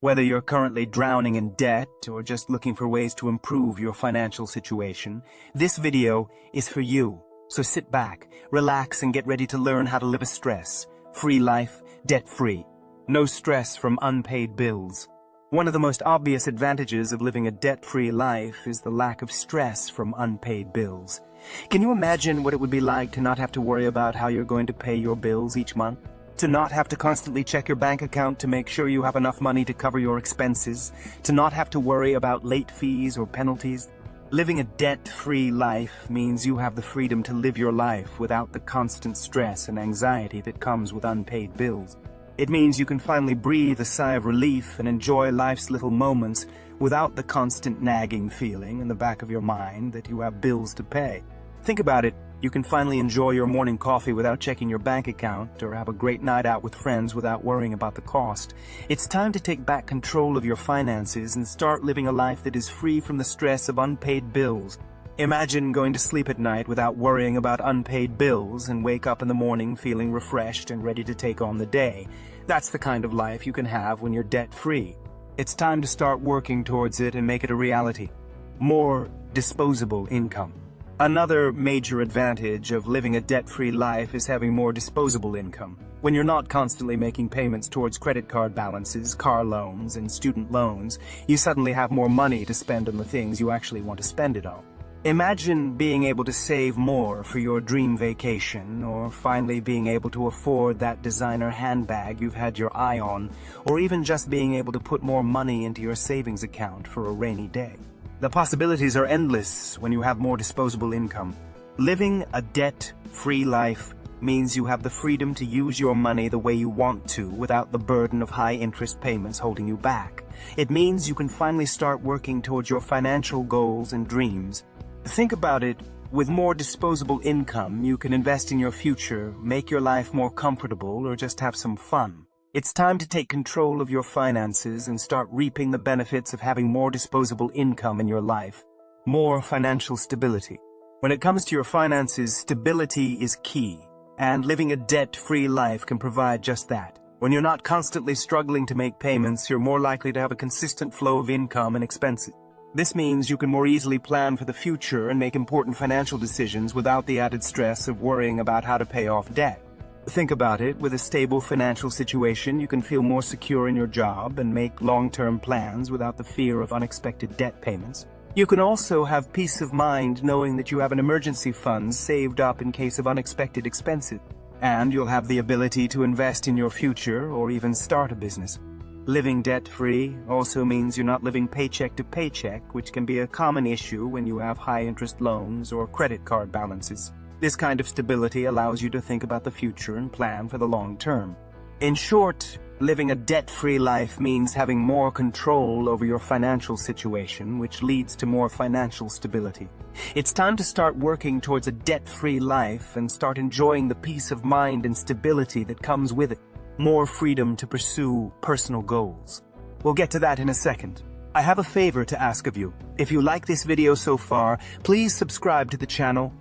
Whether you're currently drowning in debt or just looking for ways to improve your financial situation, this video is for you. So sit back, relax, and get ready to learn how to live a stress-free life, debt-free. No stress from unpaid bills. One of the most obvious advantages of living a debt-free life is the lack of stress from unpaid bills. Can you imagine what it would be like to not have to worry about how you're going to pay your bills each month? To not have to constantly check your bank account to make sure you have enough money to cover your expenses? To not have to worry about late fees or penalties? Living a debt-free life means you have the freedom to live your life without the constant stress and anxiety that comes with unpaid bills. It means you can finally breathe a sigh of relief and enjoy life's little moments without the constant nagging feeling in the back of your mind that you have bills to pay. Think about it. You can finally enjoy your morning coffee without checking your bank account, or have a great night out with friends without worrying about the cost. It's time to take back control of your finances and start living a life that is free from the stress of unpaid bills. Imagine going to sleep at night without worrying about unpaid bills and wake up in the morning feeling refreshed and ready to take on the day. That's the kind of life you can have when you're debt-free. It's time to start working towards it and make it a reality. More disposable income. Another major advantage of living a debt-free life is having more disposable income. When you're not constantly making payments towards credit card balances, car loans, and student loans, you suddenly have more money to spend on the things you actually want to spend it on. Imagine being able to save more for your dream vacation, or finally being able to afford that designer handbag you've had your eye on, or even just being able to put more money into your savings account for a rainy day. The possibilities are endless when you have more disposable income. Living a debt-free life means you have the freedom to use your money the way you want to without the burden of high-interest payments holding you back. It means you can finally start working towards your financial goals and dreams. Think about it. With more disposable income, you can invest in your future, make your life more comfortable, or just have some fun. It's time to take control of your finances and start reaping the benefits of having more disposable income in your life. More financial stability. When it comes to your finances, stability is key, and living a debt-free life can provide just that. When you're not constantly struggling to make payments, you're more likely to have a consistent flow of income and expenses. This means you can more easily plan for the future and make important financial decisions without the added stress of worrying about how to pay off debt. Think about it. With a stable financial situation, you can feel more secure in your job and make long-term plans without the fear of unexpected debt payments. You can also have peace of mind knowing that you have an emergency fund saved up in case of unexpected expenses, and you'll have the ability to invest in your future or even start a business. Living debt-free also means you're not living paycheck to paycheck, which can be a common issue when you have high-interest loans or credit card balances. This kind of stability allows you to think about the future and plan for the long term. In short, living a debt-free life means having more control over your financial situation, which leads to more financial stability. It's time to start working towards a debt-free life and start enjoying the peace of mind and stability that comes with it. More freedom to pursue personal goals. We'll get to that in a second. I have a favor to ask of you. If you like this video so far, please subscribe to the channel.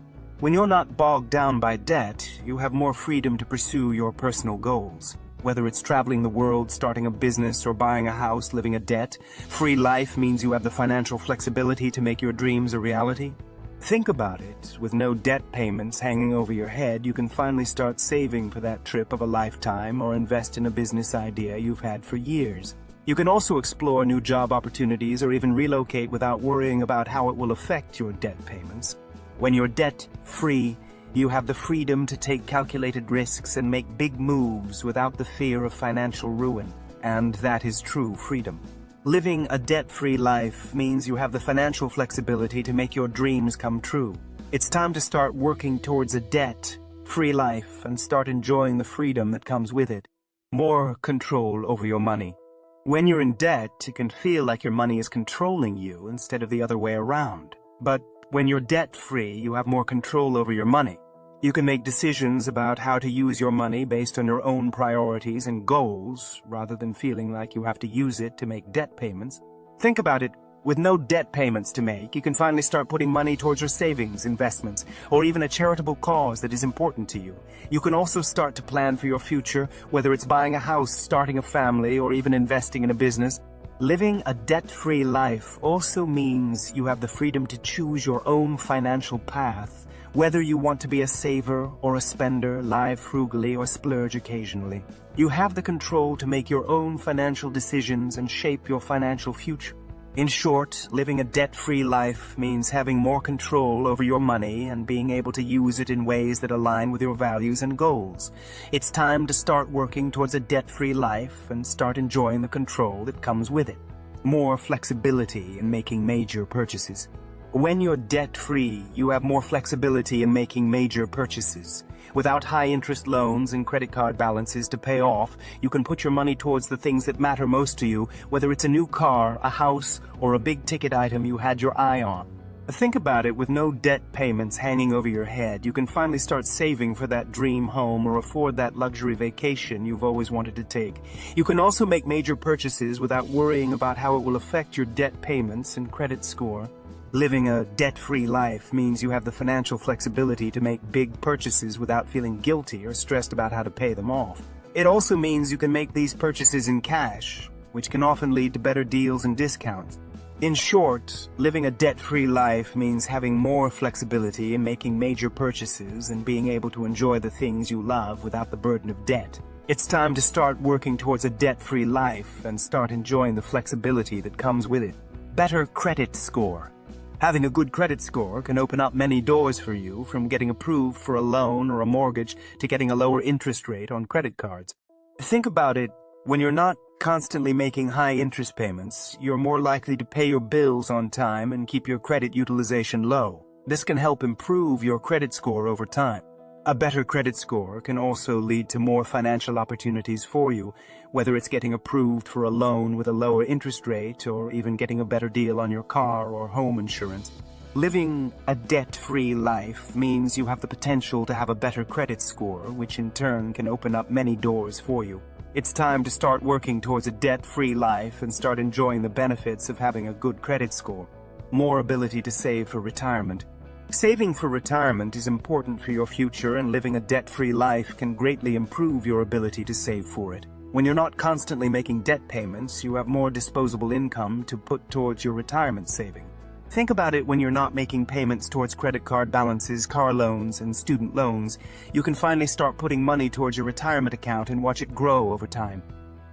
When you're not bogged down by debt, you have more freedom to pursue your personal goals. Whether it's traveling the world, starting a business, or buying a house, living a debt-free life means you have the financial flexibility to make your dreams a reality. Think about it. With no debt payments hanging over your head, you can finally start saving for that trip of a lifetime or invest in a business idea you've had for years. You can also explore new job opportunities or even relocate without worrying about how it will affect your debt payments. When you're debt-free, you have the freedom to take calculated risks and make big moves without the fear of financial ruin. And that is true freedom. Living a debt-free life means you have the financial flexibility to make your dreams come true. It's time to start working towards a debt-free life and start enjoying the freedom that comes with it. More control over your money. When you're in debt, it can feel like your money is controlling you instead of the other way around. But when you're debt-free, you have more control over your money. You can make decisions about how to use your money based on your own priorities and goals, rather than feeling like you have to use it to make debt payments. Think about it. With no debt payments to make, you can finally start putting money towards your savings, investments, or even a charitable cause that is important to you. You can also start to plan for your future, whether it's buying a house, starting a family, or even investing in a business. Living a debt-free life also means you have the freedom to choose your own financial path, whether you want to be a saver or a spender, live frugally or splurge occasionally. You have the control to make your own financial decisions and shape your financial future. In short, living a debt-free life means having more control over your money and being able to use it in ways that align with your values and goals. It's time to start working towards a debt-free life and start enjoying the control that comes with it. More flexibility in making major purchases. When you're debt-free, you have more flexibility in making major purchases. Without high-interest loans and credit card balances to pay off, you can put your money towards the things that matter most to you, whether it's a new car, a house, or a big-ticket item you had your eye on. Think about it, with no debt payments hanging over your head, you can finally start saving for that dream home or afford that luxury vacation you've always wanted to take. You can also make major purchases without worrying about how it will affect your debt payments and credit score. Living a debt-free life means you have the financial flexibility to make big purchases without feeling guilty or stressed about how to pay them off. It also means you can make these purchases in cash, which can often lead to better deals and discounts. In short, living a debt-free life means having more flexibility in making major purchases and being able to enjoy the things you love without the burden of debt. It's time to start working towards a debt-free life and start enjoying the flexibility that comes with it. Better credit score. Having a good credit score can open up many doors for you, from getting approved for a loan or a mortgage to getting a lower interest rate on credit cards. Think about it, when you're not constantly making high interest payments, you're more likely to pay your bills on time and keep your credit utilization low. This can help improve your credit score over time. A better credit score can also lead to more financial opportunities for you, whether it's getting approved for a loan with a lower interest rate or even getting a better deal on your car or home insurance. Living a debt-free life means you have the potential to have a better credit score, which in turn can open up many doors for you. It's time to start working towards a debt-free life and start enjoying the benefits of having a good credit score. More ability to save for retirement. Saving for retirement is important for your future, and living a debt-free life can greatly improve your ability to save for it. When you're not constantly making debt payments, you have more disposable income to put towards your retirement saving. Think about it, when you're not making payments towards credit card balances, car loans, and student loans, you can finally start putting money towards your retirement account and watch it grow over time.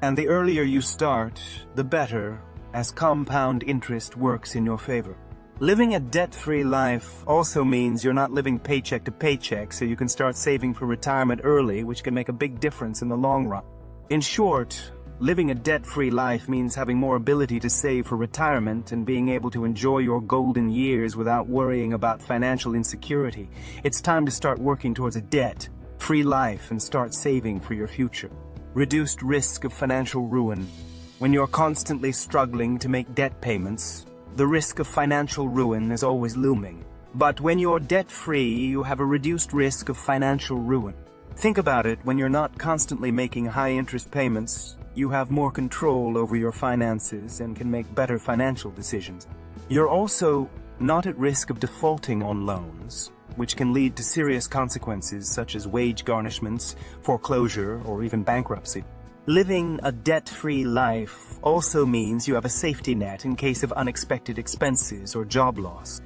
And the earlier you start, the better, as compound interest works in your favor. Living a debt-free life also means you're not living paycheck to paycheck, so you can start saving for retirement early, which can make a big difference in the long run. In short, living a debt-free life means having more ability to save for retirement and being able to enjoy your golden years without worrying about financial insecurity. It's time to start working towards a debt-free life and start saving for your future. Reduced risk of financial ruin. When you're constantly struggling to make debt payments, the risk of financial ruin is always looming. But when you're debt-free, you have a reduced risk of financial ruin. Think about it, when you're not constantly making high-interest payments, you have more control over your finances and can make better financial decisions. You're also not at risk of defaulting on loans, which can lead to serious consequences such as wage garnishments, foreclosure, or even bankruptcy. Living a debt-free life also means you have a safety net in case of unexpected expenses or job loss.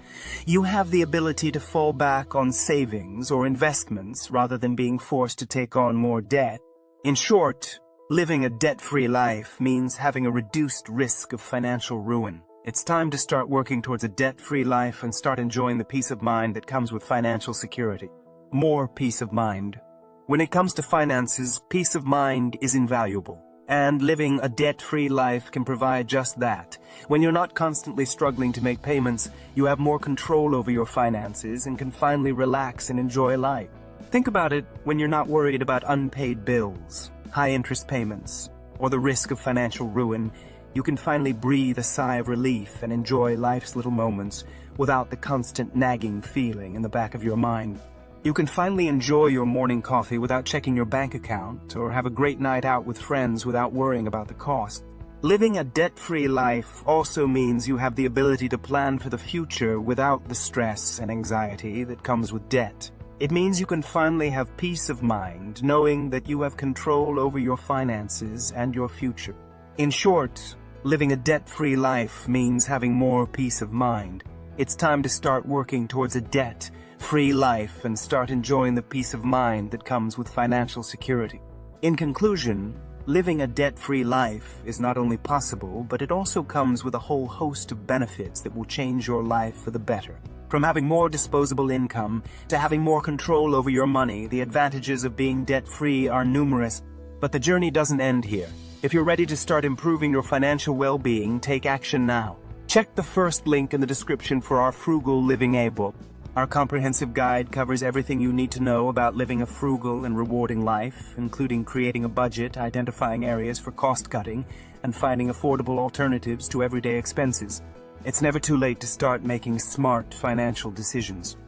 You have the ability to fall back on savings or investments rather than being forced to take on more debt. In short, living a debt-free life means having a reduced risk of financial ruin. It's time to start working towards a debt-free life and start enjoying the peace of mind that comes with financial security. More peace of mind. When it comes to finances, peace of mind is invaluable, and living a debt-free life can provide just that. When you're not constantly struggling to make payments, you have more control over your finances and can finally relax and enjoy life. Think about it, when you're not worried about unpaid bills, high-interest payments, or the risk of financial ruin, you can finally breathe a sigh of relief and enjoy life's little moments without the constant nagging feeling in the back of your mind. You can finally enjoy your morning coffee without checking your bank account, or have a great night out with friends without worrying about the cost. Living a debt-free life also means you have the ability to plan for the future without the stress and anxiety that comes with debt. It means you can finally have peace of mind, knowing that you have control over your finances and your future. In short, living a debt-free life means having more peace of mind. It's time to start working towards a debt-free life and start enjoying the peace of mind that comes with financial security. In conclusion, living a debt-free life is not only possible, but it also comes with a whole host of benefits that will change your life for the better. From having more disposable income to having more control over your money, the advantages of being debt-free are numerous, but the journey doesn't end here. If you're ready to start improving your financial well-being, take action now. Check the first link in the description for our Frugal Living ebook. Our comprehensive guide covers everything you need to know about living a frugal and rewarding life, including creating a budget, identifying areas for cost-cutting, and finding affordable alternatives to everyday expenses. It's never too late to start making smart financial decisions.